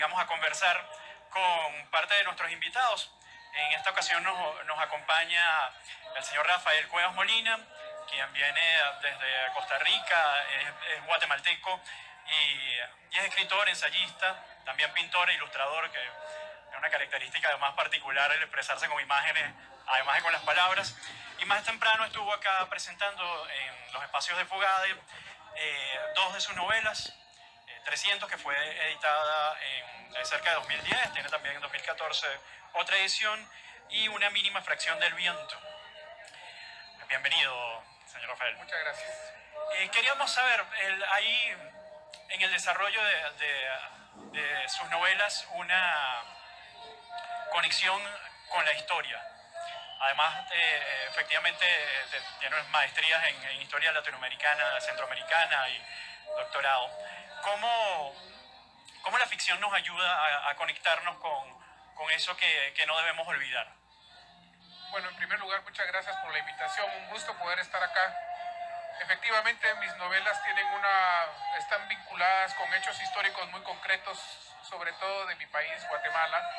vamos a conversar con parte de nuestros invitados. En esta ocasión nos acompaña el señor Rafael Cuevas Molina, quien viene desde Costa Rica, es guatemalteco y es escritor, ensayista, también pintor e ilustrador, que es una característica además particular el expresarse con imágenes, además de con las palabras. Y más temprano estuvo acá presentando en los espacios de Fugade dos de sus novelas, 300, que fue editada en cerca de 2010, tiene también en 2014 otra edición, y una mínima fracción del viento. Bienvenido, señor Rafael. Muchas gracias. Queríamos saber, ahí en el desarrollo de sus novelas, una conexión con la historia. Además, efectivamente, tiene maestrías en historia latinoamericana, centroamericana y doctorado. ¿Cómo la ficción nos ayuda a conectarnos con eso que no debemos olvidar? Bueno, en primer lugar, muchas gracias por la invitación. Un gusto poder estar acá. Efectivamente, mis novelas están vinculadas con hechos históricos muy concretos, sobre todo de mi país, Guatemala.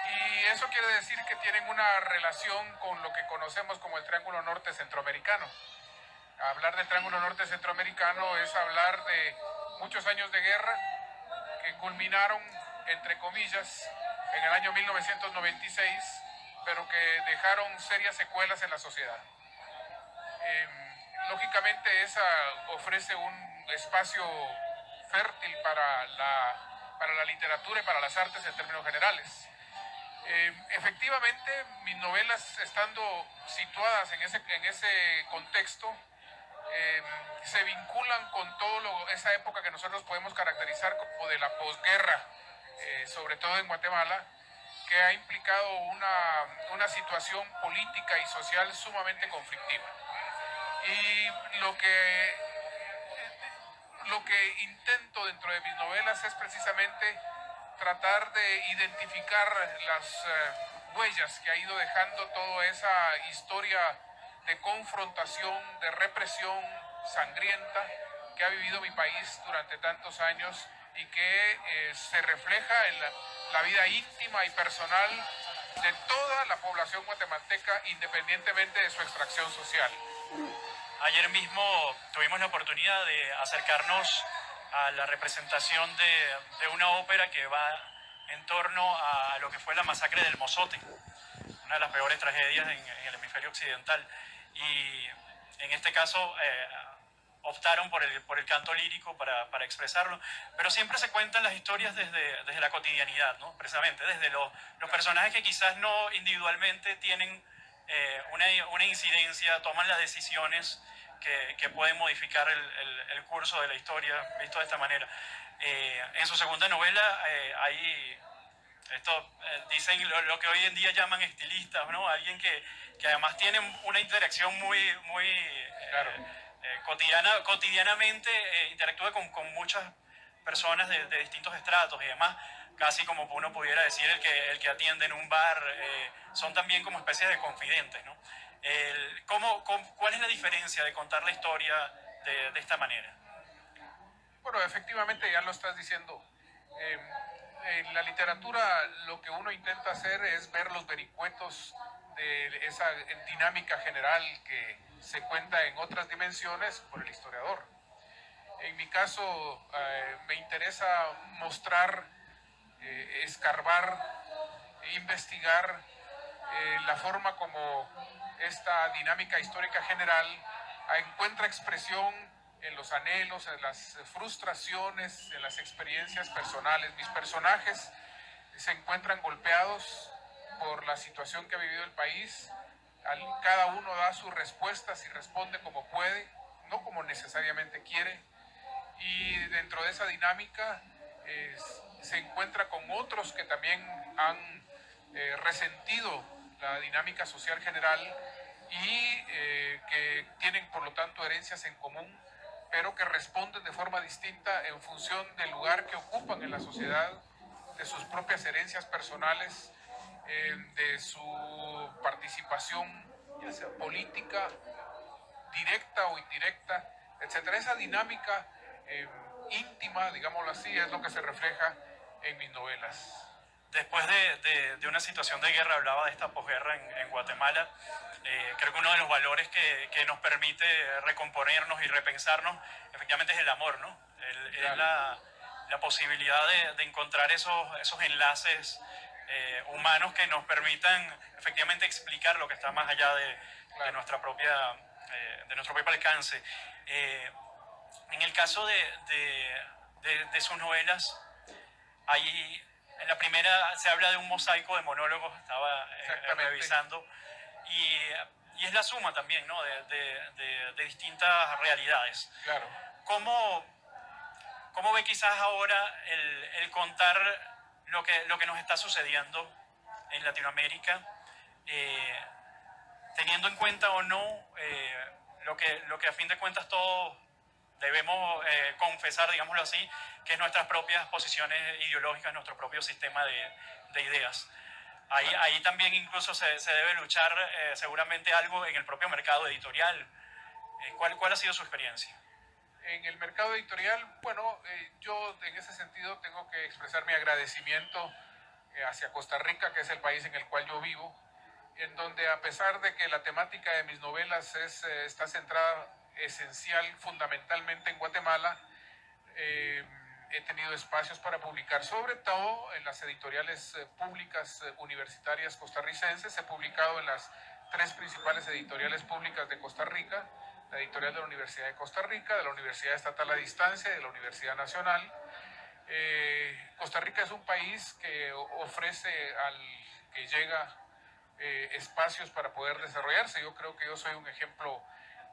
Y eso quiere decir que tienen una relación con lo que conocemos como el Triángulo Norte Centroamericano. Hablar del Triángulo Norte Centroamericano es hablar de muchos años de guerra que culminaron, entre comillas, en el año 1996, pero que dejaron serias secuelas en la sociedad. Lógicamente, esa ofrece un espacio fértil para la literatura y para las artes en términos generales. Efectivamente, mis novelas, estando situadas en ese contexto, se vinculan con toda esa época que nosotros podemos caracterizar como de la posguerra, sobre todo en Guatemala, que ha implicado una situación política y social sumamente conflictiva. Y lo que intento dentro de mis novelas es precisamente tratar de identificar las huellas que ha ido dejando toda esa historia de confrontación, de represión sangrienta que ha vivido mi país durante tantos años y que se refleja en la vida íntima y personal de toda la población guatemalteca, independientemente de su extracción social. Ayer mismo tuvimos la oportunidad de acercarnos a la representación de una ópera que va en torno a lo que fue la masacre del Mozote, una de las peores tragedias en el hemisferio occidental. Y en este caso optaron por el canto lírico para expresarlo, pero siempre se cuentan las historias desde la cotidianidad, ¿no? Precisamente desde los personajes que quizás no individualmente tienen una incidencia, toman las decisiones que pueden modificar el curso de la historia, visto de esta manera. En su segunda novela hay dicen lo que hoy en día llaman estilistas, ¿no? Alguien que además tiene una interacción muy Claro. cotidianamente, interactúa con muchas personas de distintos estratos y demás, casi como uno pudiera decir el que atiende en un bar, son también como especies de confidentes, ¿no? ¿Cuál es la diferencia de contar la historia de esta manera? Bueno, efectivamente ya lo estás diciendo. En la literatura lo que uno intenta hacer es ver los vericuetos de esa dinámica general que se cuenta en otras dimensiones por el historiador. En mi caso, me interesa mostrar, escarbar, investigar la forma como esta dinámica histórica general encuentra expresión en los anhelos, en las frustraciones, en las experiencias personales. Mis personajes se encuentran golpeados por la situación que ha vivido el país. Cada uno da sus respuestas y responde como puede, no como necesariamente quiere. Y dentro de esa dinámica se encuentra con otros que también han resentido la dinámica social general y que tienen por lo tanto herencias en común, pero que responden de forma distinta en función del lugar que ocupan en la sociedad, de sus propias herencias personales, de su participación, ya sea política, directa o indirecta, etc. Esa dinámica íntima, digámoslo así, es lo que se refleja en mis novelas. Después de una situación de guerra, hablaba de esta posguerra en Guatemala, creo que uno de los valores que nos permite recomponernos y repensarnos efectivamente es el amor, ¿no? Es la posibilidad de encontrar esos enlaces humanos que nos permitan efectivamente explicar lo que está más allá de Claro. de nuestro propio alcance. En el caso de sus novelas, hay, en la primera se habla de un mosaico de monólogos, estaba Exactamente. revisando, y, y es la suma también, ¿no? De distintas realidades. Claro. ¿Cómo, cómo ve quizás ahora el contar lo que nos está sucediendo en Latinoamérica, eh, teniendo en cuenta o no lo que a fin de cuentas todos debemos confesar, digámoslo así, que es nuestras propias posiciones ideológicas, nuestro propio sistema de ideas? Ahí también incluso se debe luchar seguramente algo en el propio mercado editorial. ¿Cuál ha sido su experiencia? En el mercado editorial, bueno, yo en ese sentido tengo que expresar mi agradecimiento hacia Costa Rica, que es el país en el cual yo vivo, en donde a pesar de que la temática de mis novelas está centrada esencial, fundamentalmente en Guatemala, he tenido espacios para publicar, sobre todo en las editoriales públicas universitarias costarricenses. He publicado en las 3 principales editoriales públicas de Costa Rica: la editorial de la Universidad de Costa Rica, de la Universidad Estatal a Distancia y de la Universidad Nacional. Costa Rica es un país que ofrece al que llega espacios para poder desarrollarse. Yo creo que yo soy un ejemplo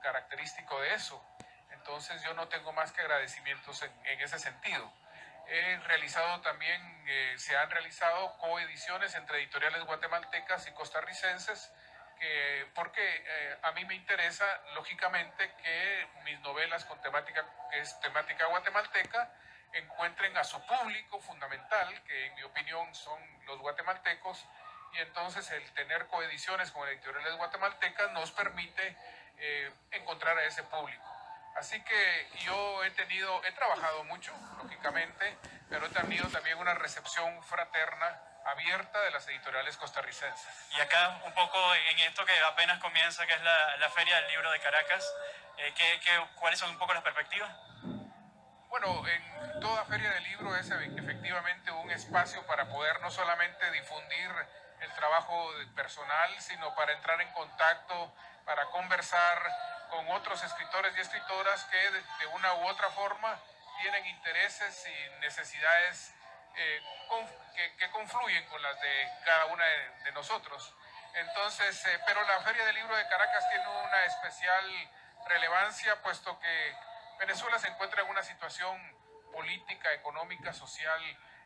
característico de eso. Entonces yo no tengo más que agradecimientos en ese sentido. He realizado también, se han realizado coediciones entre editoriales guatemaltecas y costarricenses, porque a mí me interesa, lógicamente, que mis novelas con temática, que es temática guatemalteca, encuentren a su público fundamental, que en mi opinión son los guatemaltecos, y entonces el tener coediciones con editoriales guatemaltecas nos permite encontrar a ese público. Así que yo he trabajado mucho, lógicamente, pero he tenido también una recepción fraterna, abierta, de las editoriales costarricenses. Y acá un poco en esto que apenas comienza, que es la Feria del Libro de Caracas, ¿cuáles son un poco las perspectivas? Bueno, en toda feria del libro es efectivamente un espacio para poder no solamente difundir el trabajo personal, sino para entrar en contacto, para conversar con otros escritores y escritoras que de una u otra forma tienen intereses y necesidades que confluyen con las de cada una de nosotros. Entonces, pero la Feria del Libro de Caracas tiene una especial relevancia, puesto que Venezuela se encuentra en una situación política, económica, social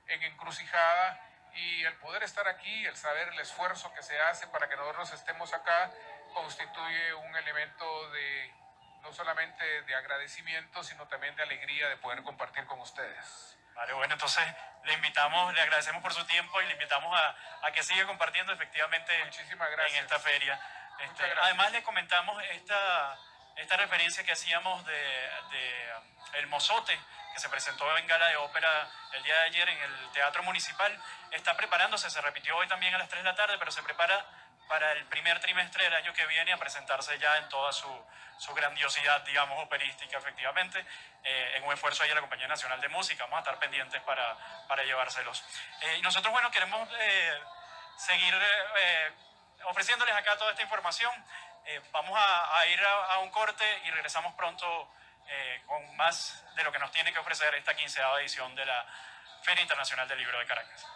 en encrucijada, y el poder estar aquí, el saber el esfuerzo que se hace para que nosotros estemos acá, constituye un elemento de no solamente de agradecimiento, sino también de alegría de poder compartir con ustedes. Vale, bueno, entonces le invitamos, le agradecemos por su tiempo y le invitamos a que siga compartiendo efectivamente Muchísimas gracias. en esta feria. Además le comentamos esta referencia que hacíamos de El Mozote, que se presentó en Gala de Ópera el día de ayer en el Teatro Municipal. Está preparándose, se repitió hoy también a las 3 de la tarde, pero se prepara para el primer trimestre del año que viene a presentarse ya en toda su grandiosidad, digamos, operística, efectivamente, en un esfuerzo ahí de la Compañía Nacional de Música. Vamos a estar pendientes para llevárselos. Y nosotros, bueno, queremos seguir ofreciéndoles acá toda esta información. Vamos a ir a un corte y regresamos pronto con más de lo que nos tiene que ofrecer esta 15ª edición de la Feria Internacional del Libro de Caracas.